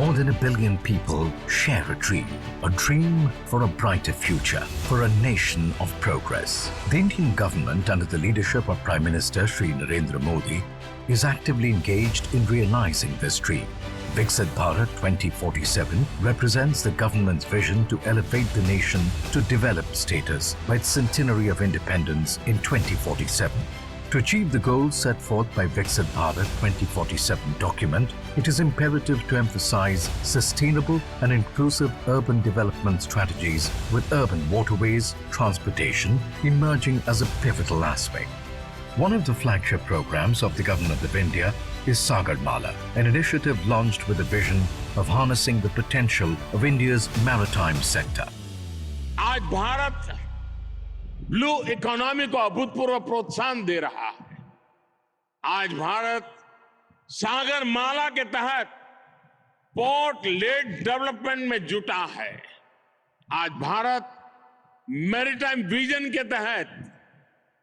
More than 1 billion people share a dream for a brighter future, for a nation of progress. The Indian government, under the leadership of Prime Minister Shri Narendra Modi, is actively engaged in realizing this dream. Viksit Bharat 2047 represents the government's vision to elevate the nation to developed status by its centenary of independence in 2047. To achieve the goals set forth by Viksit Bharat 2047 document, it is imperative to emphasize sustainable and inclusive urban development strategies, with urban waterways, transportation emerging as a pivotal aspect. One of the flagship programs of the Government of India is Sagarmala, an initiative launched with the vision of harnessing the potential of India's maritime sector. आज Bharat blue economy को अभूतपूर्व प्रोत्साहन दे रहा है। आज भारत सागरमाला के तहत port lead development में जुटा है। आज भारत मैरीटाइम विजन के तहत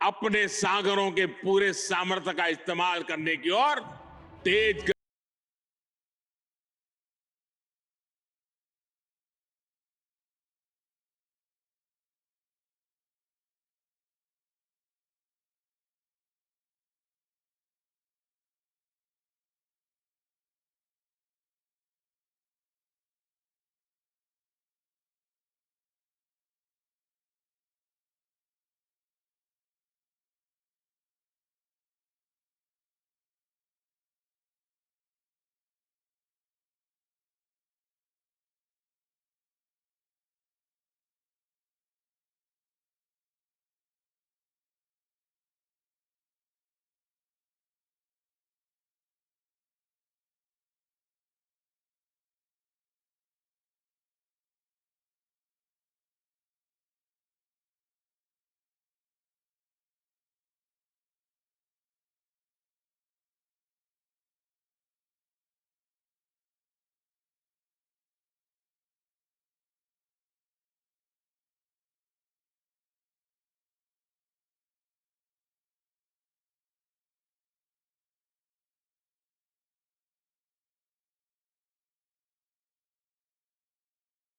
अपने सागरों के पूरे सामर्थ्य का इस्तेमाल करने की ओर तेज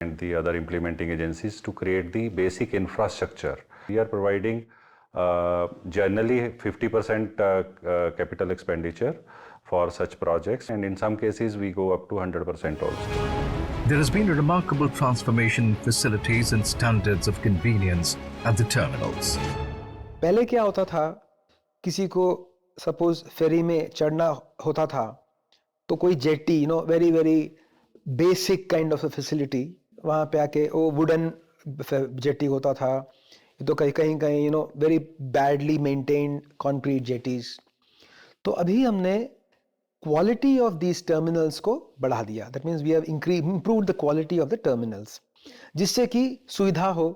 and the other implementing agencies to create the basic infrastructure. We are providing generally 50% capital expenditure for such projects, and in some cases we go up to 100% also. There has been a remarkable transformation in facilities and standards of convenience at the terminals. पहले क्या होता था, किसी को suppose फेरी में चढ़ना होता था तो कोई jetty, very very basic kind of facility, वहाँ पे आके वो वुडन जेटी होता था, तो कहीं कहीं कहीं वेरी बैडली मेंटेन्ड कॉन्क्रीट जेटीज। तो अभी हमने क्वालिटी ऑफ दीज टर्मिनल्स को बढ़ा दिया। That means we have improved the quality of the terminals, जिससे कि सुविधा हो,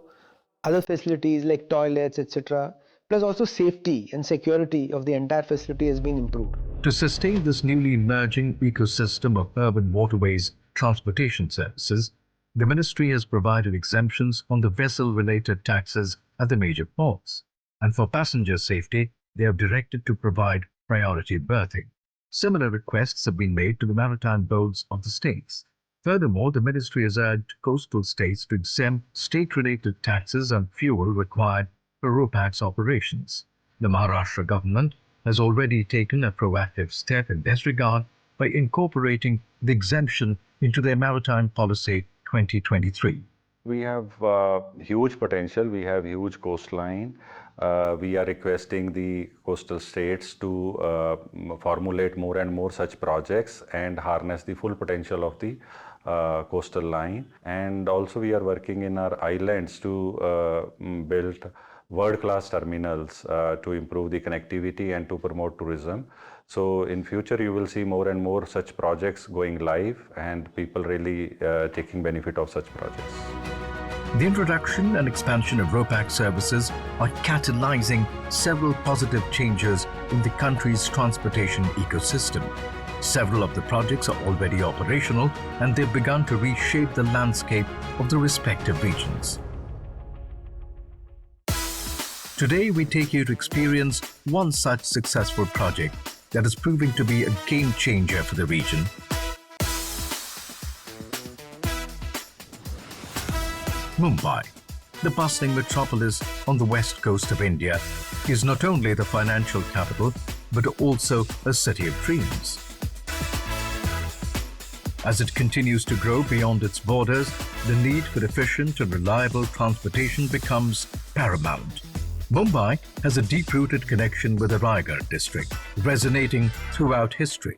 other facilities like toilets etcetera, plus also safety and security of the entire facility has been improved. To sustain this newly emerging ecosystem of urban waterways transportation services, the ministry has provided exemptions on the vessel-related taxes at the major ports, and for passenger safety, they have directed to provide priority berthing. Similar requests have been made to the maritime boards of the states. Furthermore, the ministry has urged coastal states to exempt state-related taxes on fuel required for RoPax operations. The Maharashtra government has already taken a proactive step in this regard by incorporating the exemption into their Maritime Policy 2023. We have huge potential, we have huge coastline. We are requesting the coastal states to formulate more and more such projects and harness the full potential of the coastal line. And also we are working in our islands to build world-class terminals to improve the connectivity and to promote tourism. So in future you will see more and more such projects going live and people really taking benefit of such projects. The introduction and expansion of RoPax services are catalyzing several positive changes in the country's transportation ecosystem. Several of the projects are already operational and they've begun to reshape the landscape of the respective regions. Today, we take you to experience one such successful project that is proving to be a game changer for the region. Mumbai, the bustling metropolis on the west coast of India, is not only the financial capital but also a city of dreams. As it continues to grow beyond its borders, the need for efficient and reliable transportation becomes paramount. Mumbai has a deep-rooted connection with the Raigad district, resonating throughout history.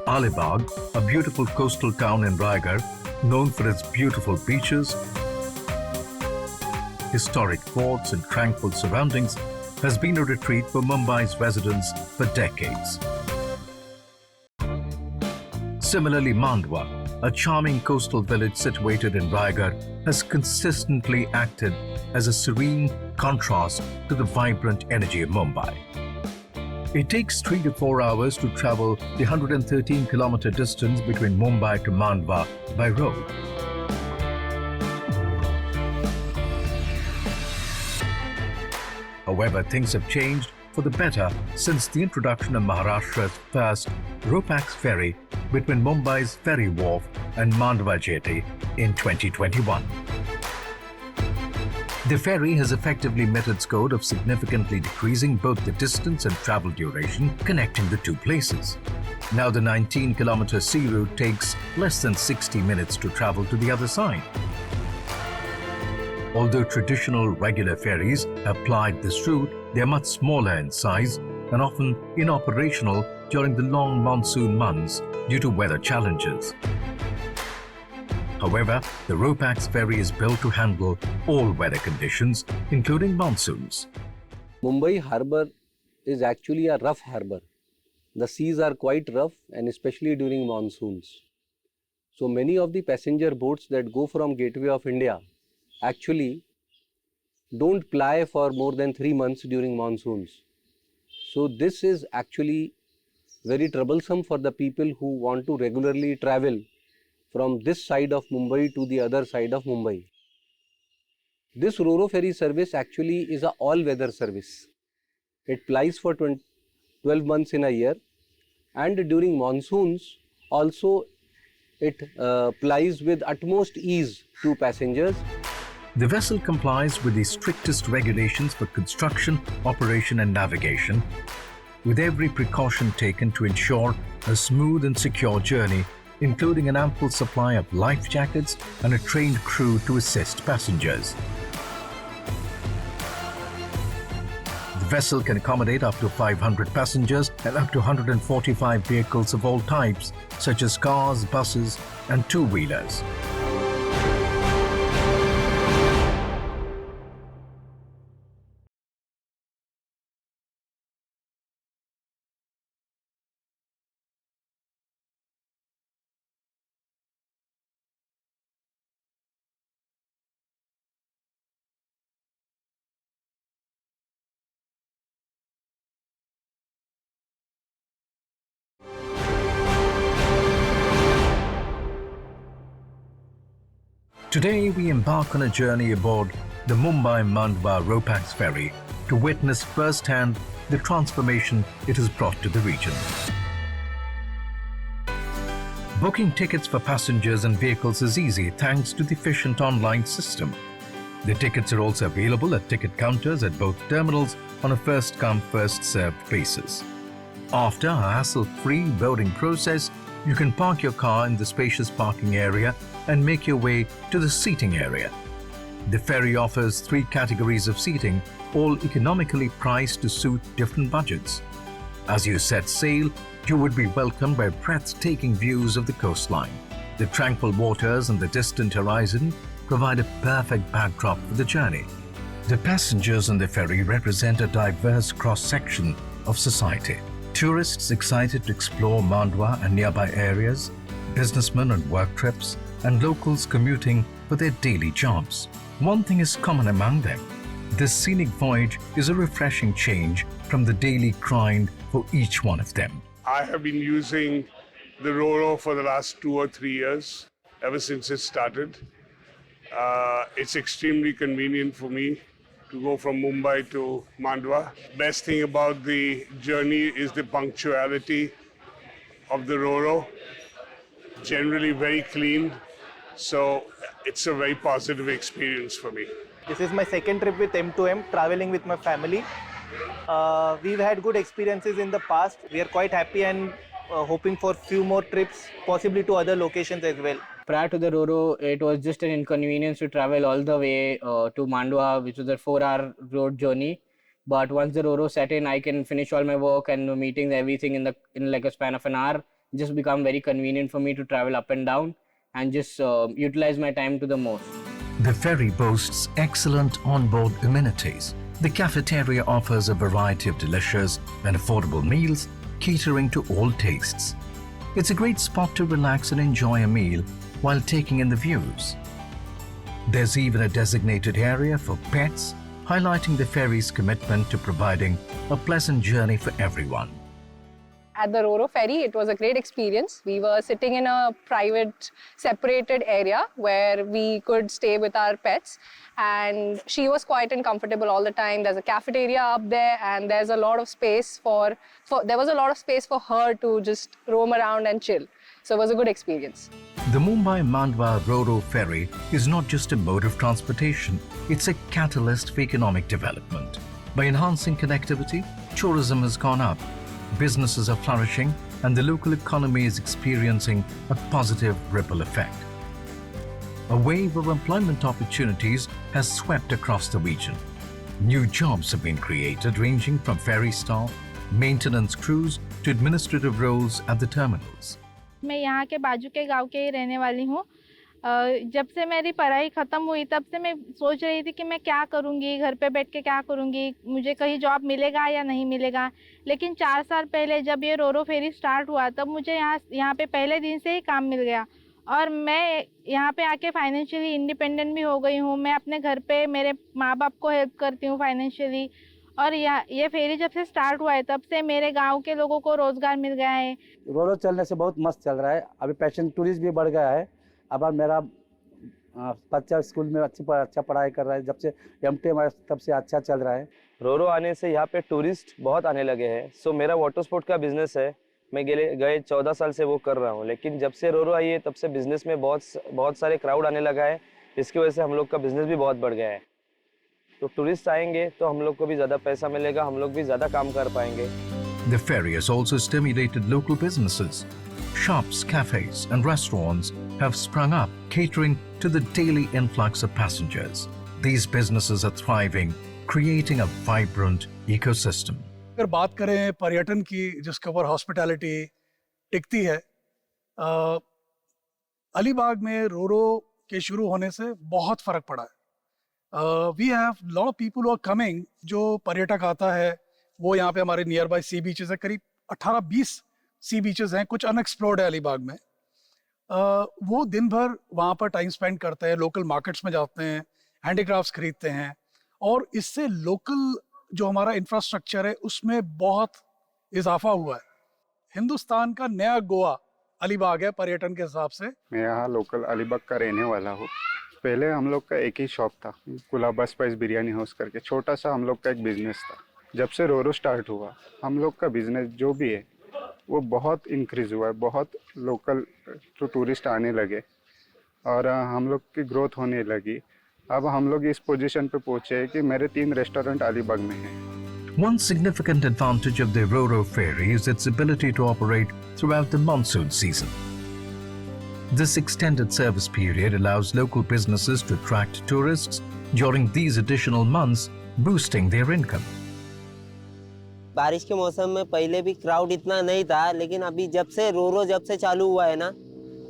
Alibag, a beautiful coastal town in Raigad, known for its beautiful beaches, historic forts and tranquil surroundings, has been a retreat for Mumbai's residents for decades. Similarly, Mandwa, a charming coastal village situated in Raigad, has consistently acted as a serene contrast to the vibrant energy of Mumbai. It takes 3 to 4 hours to travel the 113-kilometer distance between Mumbai to Mandwa by road. However, things have changed for the better since the introduction of Maharashtra's first Ro-Pax ferry between Mumbai's ferry wharf and Mandwa jetty in 2021. The ferry has effectively met its goal of significantly decreasing both the distance and travel duration connecting the two places. Now the 19-kilometer sea route takes less than 60 minutes to travel to the other side. Although traditional regular ferries have plied this route, they are much smaller in size and often inoperational during the long monsoon months due to weather challenges. However, the Ro-Pax ferry is built to handle all weather conditions, including monsoons. Mumbai harbour is actually a rough harbour. The seas are quite rough, and especially during monsoons. So many of the passenger boats that go from Gateway of India actually don't ply for more than 3 months during monsoons. So this is actually very troublesome for the people who want to regularly travel from this side of Mumbai to the other side of Mumbai. This Ro-Ro ferry service actually is a all-weather service. It plies for 12 months in a year, and during monsoons also it plies with utmost ease to passengers. The vessel complies with the strictest regulations for construction, operation and navigation, with every precaution taken to ensure a smooth and secure journey, including an ample supply of life jackets and a trained crew to assist passengers. The vessel can accommodate up to 500 passengers and up to 145 vehicles of all types, such as cars, buses and two-wheelers. Today we embark on a journey aboard the Mumbai-Mandwa Ro-Pax ferry to witness firsthand the transformation it has brought to the region. Booking tickets for passengers and vehicles is easy thanks to the efficient online system. The tickets are also available at ticket counters at both terminals on a first-come, first-served basis. After a hassle-free boarding process, you can park your car in the spacious parking area and make your way to the seating area. The ferry offers 3 categories of seating, all economically priced to suit different budgets. As you set sail, you would be welcomed by breathtaking views of the coastline. The tranquil waters and the distant horizon provide a perfect backdrop for the journey. The passengers on the ferry represent a diverse cross-section of society. Tourists excited to explore Mandwa and nearby areas, businessmen on work trips, and locals commuting for their daily jobs. One thing is common among them. This scenic voyage is a refreshing change from the daily grind for each one of them. I have been using the Ro-Ro for the last 2 or 3 years, ever since it started. It's extremely convenient for me to go from Mumbai to Mandwa. Best thing about the journey is the punctuality of the Ro-Ro. generally very clean. So it's a very positive experience for me. This is my second trip with M2M, traveling with my family. We've had good experiences in the past. We are quite happy and hoping for few more trips, possibly to other locations as well. Prior to the Roro, it was just an inconvenience to travel all the way to Mandwa, which was a 4-hour road journey. But once the Roro set in, I can finish all my work and meetings, everything in like a span of an hour. It just become very convenient for me to travel up and down and just utilize my time to the most. The ferry boasts excellent onboard amenities. The cafeteria offers a variety of delicious and affordable meals, catering to all tastes. It's a great spot to relax and enjoy a meal while taking in the views. There's even a designated area for pets, highlighting the ferry's commitment to providing a pleasant journey for everyone. At the Roro ferry, it was a great experience. We were sitting in a private, separated area where we could stay with our pets, and she was quiet and comfortable all the time. There's a cafeteria up there, and there's a lot of space there was a lot of space for her to just roam around and chill. So it was a good experience. The Mumbai-Mandwa Roro ferry is not just a mode of transportation, it's a catalyst for economic development. By enhancing connectivity, tourism has gone up, businesses are flourishing, and the local economy is experiencing a positive ripple effect. A wave of employment opportunities has swept across the region. New jobs have been created ranging from ferry staff, maintenance crews to administrative roles at the terminals. मैं यहाँ के बाजू के गांव के ही रहने वाली हूँ। जब से मेरी पढ़ाई ख़त्म हुई तब से मैं सोच रही थी कि मैं क्या करूँगी, घर पे बैठ के क्या करूँगी, मुझे कहीं जॉब मिलेगा या नहीं मिलेगा। लेकिन 4 साल पहले जब ये रोरो फेरी स्टार्ट हुआ तब मुझे यहाँ पे पहले दिन से ही काम मिल गया और मैं यहाँ पे आके फाइनेंशियली इंडिपेंडेंट भी हो गई हूँ। मैं अपने घर पे मेरे माँ बाप को हेल्प करती हूँ फाइनेंशियली, और ये फेरी जब से स्टार्ट हुआ है तब से मेरे गांव के लोगों को रोजगार मिल गया है। रोरो चलने से बहुत मस्त चल रहा है। अभी पैशन टूरिस्ट भी बढ़ गया है। अब मेरा बच्चा स्कूल में अच्छा पढ़ाई कर रहा है। जब से M2M आया तब से अच्छा चल रहा है। रोरो आने से यहाँ पे टूरिस्ट बहुत आने लगे हैं। सो मेरा वाटर स्पोर्ट का बिजनेस है, मैं गए 14 साल से वो कर रहा हूँ, लेकिन जब से रोरो आई है तब से बिजनेस में बहुत सारे क्राउड आने लगा है। इसकी वजह से हम लोग का बिजनेस भी बहुत बढ़ गया है। तो टूरिस्ट आएंगे तो हम लोग को भी ज़्यादा पैसा मिलेगा, हम लोग भी ज़्यादा काम कर पाएंगे। The ferry has also stimulated local businesses. Shops, cafes and restaurants have sprung up, catering to the daily influx of passengers. These businesses are thriving, creating a vibrant ecosystem. अगर बात करें पर्यटन की, जिसके ऊपर हॉस्पिटैलिटी टिकती है, अलीबाग में रोरो के शुरू होने से बहुत फर्क पड़ा है। We have lot of people who are coming, जो पर्यटक आता है वो यहाँ पे हमारे नियर बाय सी बीचेस है, करीब 18-20 सी बीचेस हैं, कुछ अनएक्सप्लोर्ड है अलीबाग में। वो दिन भर वहाँ पर टाइम स्पेंड करते हैं, लोकल मार्केट्स में जाते हैं, हैंडीक्राफ्ट्स खरीदते हैं, और इससे लोकल जो हमारा इंफ्रास्ट्रक्चर है उसमें बहुत इजाफा हुआ है। हिंदुस्तान का नया गोवा अलीबाग है पर्यटन के हिसाब से। मैं यहाँ लोकल अलीबाग का रहने वाला हूँ। पहले हम लोग का एक ही शॉप था, कुलाबा स्पाइस बिरयानी हाउस करके, छोटा सा हम लोग का एक बिजनेस था। जब से रोरो स्टार्ट हुआ हम लोग का बिजनेस जो भी है वो बहुत इंक्रीज हुआ है, बहुत लोकल टूरिस्ट आने लगे और हम लोग की ग्रोथ होने लगी। अब हम लोग इस पोजीशन पे पहुंचे हैं कि मेरे 3 रेस्टोरेंट अलीबाग में हैं। One significant advantage of the Roro ferry is its ability to operate throughout the monsoon season. This extended service period allows local businesses to attract tourists during these additional months, boosting their income. बारिश के मौसम में पहले भी crowd इतना नहीं था, लेकिन अभी जब से रोरो चालू हुआ है ना,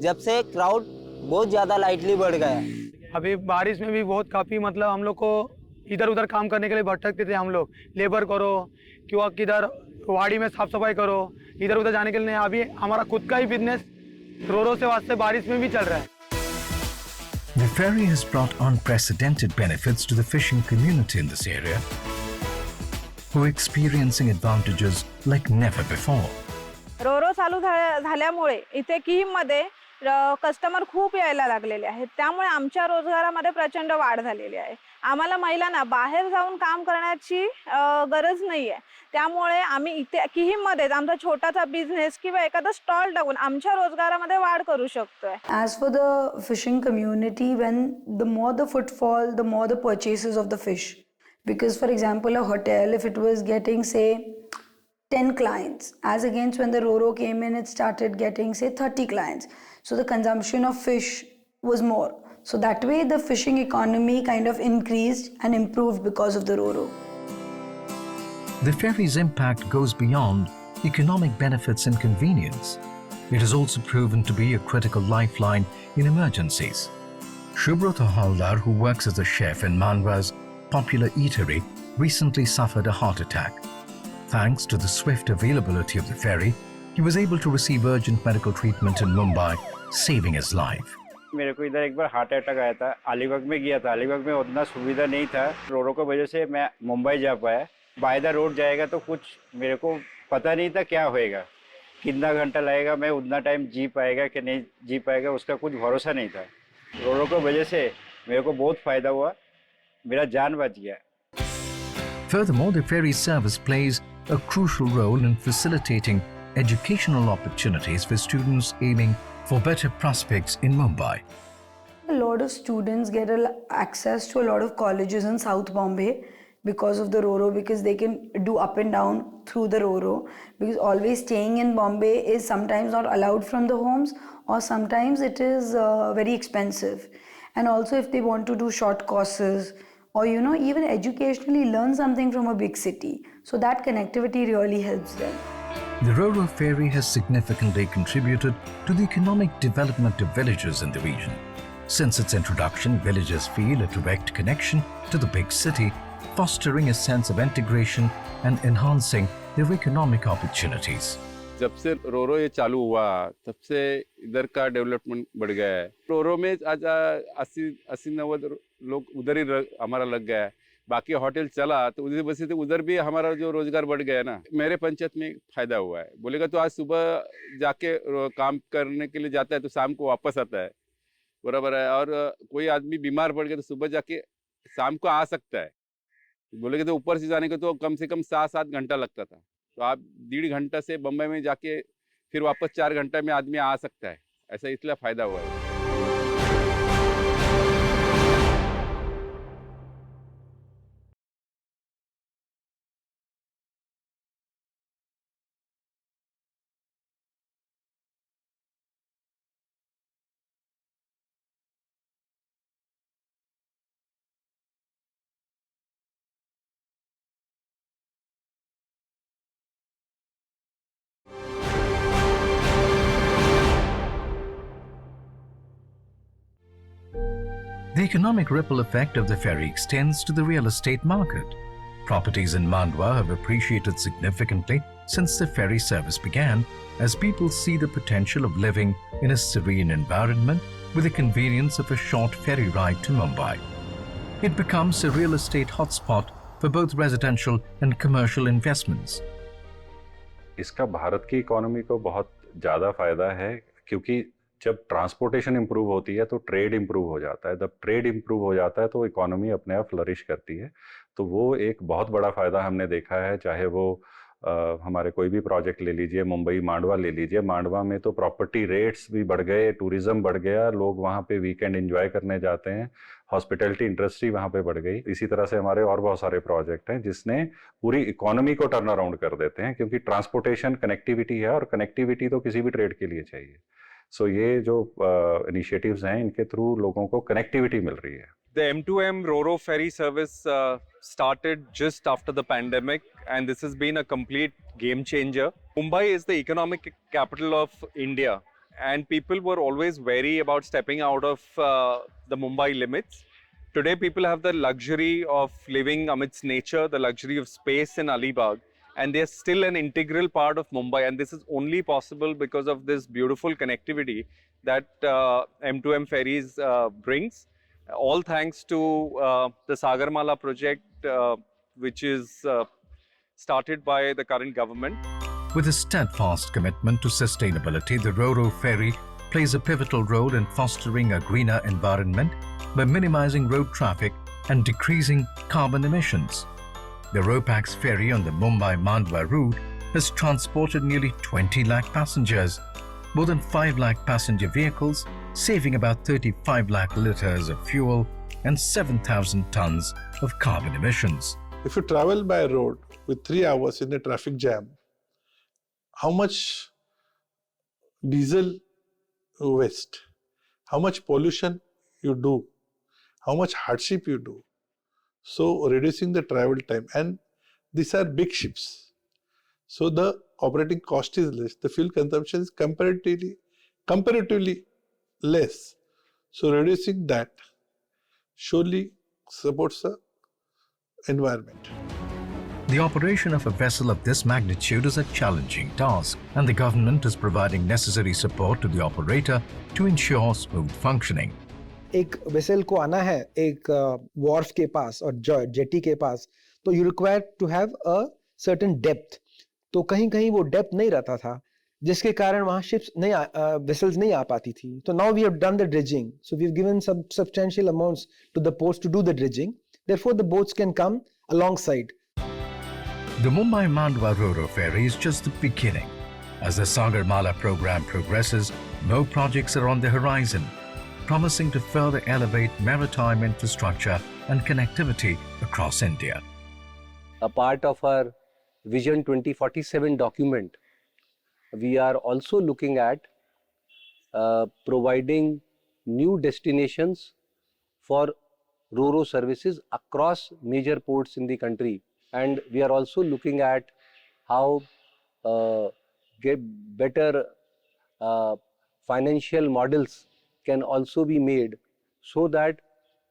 जब से क्राउड बहुत ज़्यादा लाइटली बढ़ गया है। अभी बारिश में भी बहुत काफ़ी मतलब हम लोग को इधर उधर काम करने के लिए भटकते थे हम लोग, लेबर करो क्यों किधर वाड़ी में साफ सफाई करो, इधर उधर जाने के लिए। अभी हमारा खुद का ही बिजनेस रोरो से वास्ते बारिश में भी चल रहा है। The ferry has brought unprecedented benefits to the fishing community in this area, who are experiencing advantages like never before. रोरो चालू झाल्यामुळे इथे किहीममध्ये कस्टमर खूप यायला लागलेले आहेत. त्यामुळे आमच्या रोजगारामध्ये प्रचंड वाढ झालेली आहे. आम्हाला महिलांना बाहेर जाऊन काम करण्याची गरज नाही आहे. त्यामुळे आम्ही इथे किहीममध्येच आमचा छोटासा बिझनेस किंवा एखादा स्टॉल टाकून आमच्या रोजगारामध्ये वाढ करू शकतोय. As for the fishing community, when the more the footfall, the more the purchases of the fish. Because for example, a hotel, if it was getting say 10 clients, as against when the Roro came in, it started getting say 30 clients. So the consumption of fish was more. So that way the fishing economy kind of increased and improved because of the Roro. The ferry's impact goes beyond economic benefits and convenience. It has also proven to be a critical lifeline in emergencies. Shubrata Haldar, who works as a chef in Manwa's popular eatery, recently suffered a heart attack. Thanks to the swift availability of the ferry, he was able to receive urgent medical treatment in Mumbai, saving his life. मेरे को इधर एक बार heart attack आया था, अलीबाग में गया था। अलीबाग में उतना सुविधा नहीं था, रोरो की वजह से मैं मुंबई जा पाया। बाय द रोड जाएगा तो कुछ मेरे को पता नहीं था क्या होएगा, कितना घंटा लगेगा, मैं उतना टाइम जी पाएगा कि नहीं जी पाएगा, उसका कुछ भरोसा नहीं था। रोरो की वजह से मेरे को बहुत फायदा हुआ, मेरा जान बच गया। Furthermore, the ferry service plays a crucial role in facilitating educational opportunities for students aiming for better prospects in Mumbai. A lot of students get access to a lot of colleges in South Bombay because of the Roro, because they can do up and down through the Roro, because always staying in Bombay is sometimes not allowed from the homes, or sometimes it is very expensive. And also if they want to do short courses, or even educationally learn something from a big city, so that connectivity really helps them. The Roro ferry has significantly contributed to the economic development of villages in the region. Since its introduction, villagers feel a direct connection to the big city, fostering a sense of integration and enhancing their economic opportunities. जब से रोरो ये चालू हुआ तब से इधर का development बढ़ गया है। रोरो में आज 80-90 लोग उधर ही हमारा लग गया है। बाकी होटल चला तो उधर बसे तो उधर भी हमारा जो रोजगार बढ़ गया है ना, मेरे पंचायत में फायदा हुआ है। बोलेगा तो आज सुबह जाके काम करने के लिए जाता है तो शाम को वापस आता है, बराबर है। और कोई आदमी बीमार पड़ गया तो सुबह जाके शाम को आ सकता है। बोलेगा तो ऊपर से जाने को तो कम से कम 7-7 घंटा लगता था, तो आप 1.5 घंटा से बम्बई में जाके फिर वापस 4 घंटा में आदमी आ सकता है। ऐसा इसलिए फायदा हुआ है। The economic ripple effect of the ferry extends to the real estate market. Properties in Mandwa have appreciated significantly since the ferry service began, as people see the potential of living in a serene environment with the convenience of a short ferry ride to Mumbai. It becomes a real estate hotspot for both residential and commercial investments. इसका भारत की economy को बहुत ज़्यादा फायदा है, क्योंकि जब transportation improve होती है तो ट्रेड इंप्रूव हो जाता है। जब ट्रेड इंप्रूव हो जाता है तो इकोनॉमी अपने आप फ्लरिश करती है। तो वो एक बहुत बड़ा फ़ायदा हमने देखा है, चाहे वो हमारे कोई भी प्रोजेक्ट ले लीजिए, मुंबई मांडवा ले लीजिए। मांडवा में तो प्रॉपर्टी रेट्स भी बढ़ गए, टूरिज्म बढ़ गया, लोग वहाँ पे वीकेंड एंजॉय करने जाते हैं, हॉस्पिटैलिटी इंडस्ट्री वहाँ पे बढ़ गई। इसी तरह से हमारे और बहुत सारे प्रोजेक्ट हैं जिसने पूरी इकोनॉमी को टर्न अराउंड कर देते हैं, क्योंकि ट्रांसपोर्टेशन कनेक्टिविटी है, और कनेक्टिविटी तो किसी भी ट्रेड के लिए चाहिए। सो ये जो इनिशिएटिव्स हैं, इनके थ्रू लोगों को कनेक्टिविटी मिल रही है। The M2M Roro ferry service started just after the pandemic, and this has been a complete game changer. Mumbai is the economic capital of India, and people were always wary about stepping out of the Mumbai limits. Today, people have the luxury of living amidst nature, the luxury of space in Alibag, and they're still an integral part of Mumbai, and this is only possible because of this beautiful connectivity that M2M ferries brings. All thanks to the Sagarmala project, which is started by the current government. With a steadfast commitment to sustainability, the Roro ferry plays a pivotal role in fostering a greener environment by minimizing road traffic and decreasing carbon emissions. The Ro-Pax ferry on the Mumbai-Mandwa route has transported nearly 20 lakh passengers, more than 5 lakh passenger vehicles, saving about 35 lakh litres of fuel and 7,000 tons of carbon emissions. If you travel by road with 3 hours in a traffic jam, how much diesel waste, how much pollution you do, how much hardship you do. So reducing the travel time, and these are big ships. So the operating cost is less, the fuel consumption is comparatively less. So reducing that surely supports the environment. The operation of a vessel of this magnitude is a challenging task, and the government is providing necessary support to the operator to ensure smooth functioning. एक vessel को आना है एक Wharf के पास और jetty के पास, तो you require to have a certain depth. तो कहीं कहीं वो डेप्थ नहीं रहता था, जिसके कारण वहाँ शिप्स नहीं वेसल्स नहीं आ पाती थी. तो now we have done the dredging, so we have given some substantial amounts to the ports to do the dredging. Therefore, the boats can come alongside. The Mumbai-Mandwa Ro-Ro ferry is just the beginning. As the Sagarmala program progresses, more projects are on the horizon, promising to further elevate maritime infrastructure and connectivity across India. A part of our Vision 2047 document, we are also looking at providing new destinations for Ro-Ro services across major ports in the country. And we are also looking at how get better financial models can also be made so that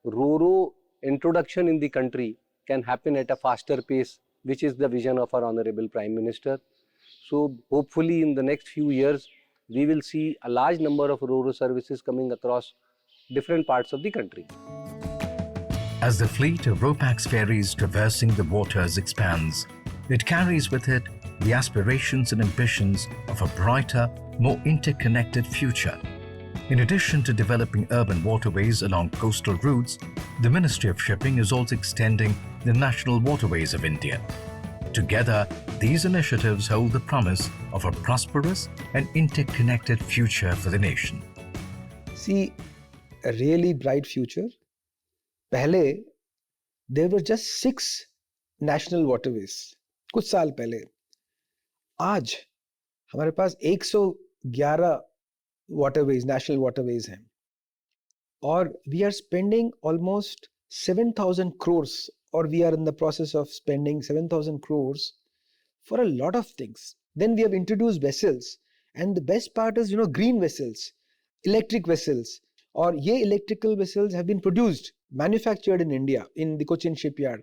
Ro-Ro introduction in the country can happen at a faster pace, which is the vision of our Honorable Prime Minister. So hopefully in the next few years, we will see a large number of Ro-Ro services coming across different parts of the country. As the fleet of Ro-Pax ferries traversing the waters expands, it carries with it the aspirations and ambitions of a brighter, more interconnected future. In addition to developing urban waterways along coastal routes, the Ministry of Shipping is also extending the National Waterways of India. Together, these initiatives hold the promise of a prosperous and interconnected future for the nation. See, a really bright future. पहले there were just 6 national waterways कुछ साल पहले. आज हमारे पास 111 waterways, national waterways हैं, और we are spending almost 7,000 crores, or we are in the process of spending 7,000 crores for a lot of things. Then we have introduced vessels, and the best part is, green vessels, electric vessels, or ये electrical vessels have been produced, manufactured in India, in the Cochin shipyard.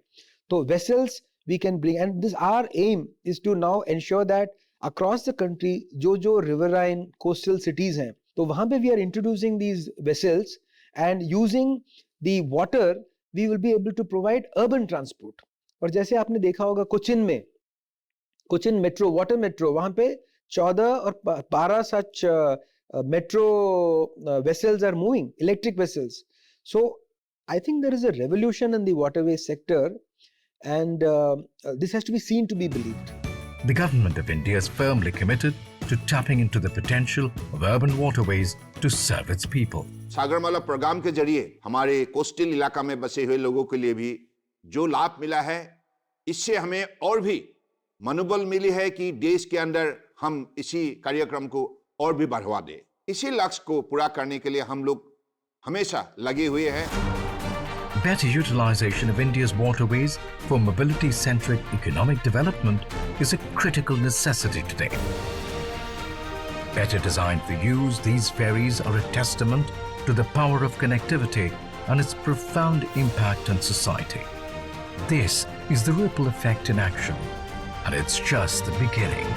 So vessels we can bring, and our aim is to now ensure that across the country, जो riverine coastal cities हैं, तो वहाँ पे we are introducing these vessels, and using the water, we will be able to provide urban transport. और जैसे आपने देखा होगा कोचिन में, कोचिन मेट्रो, वाटर मेट्रो, वहाँ पे 14 और 12 such metro vessels are moving, electric vessels. So I think there is a revolution in the waterway sector, and this has to be seen to be believed. The government of India is firmly committed to tapping into the potential of urban waterways to serve its people. Sagarmala program के जरिए हमारे coastal इलाका में बसे हुए लोगों के लिए भी जो लाभ मिला है, इससे हमें और भी मनोबल मिली है कि देश के अंदर हम इसी कार्यक्रम को और भी बढ़ावा दें. इसी लक्ष्य को पूरा करने के लिए हम लोग हमेशा लगे हुए हैं. Better utilization of India's waterways for mobility-centric economic development is a critical necessity today. Better designed for use, these ferries are a testament to the power of connectivity and its profound impact on society. This is the ripple effect in action, and it's just the beginning.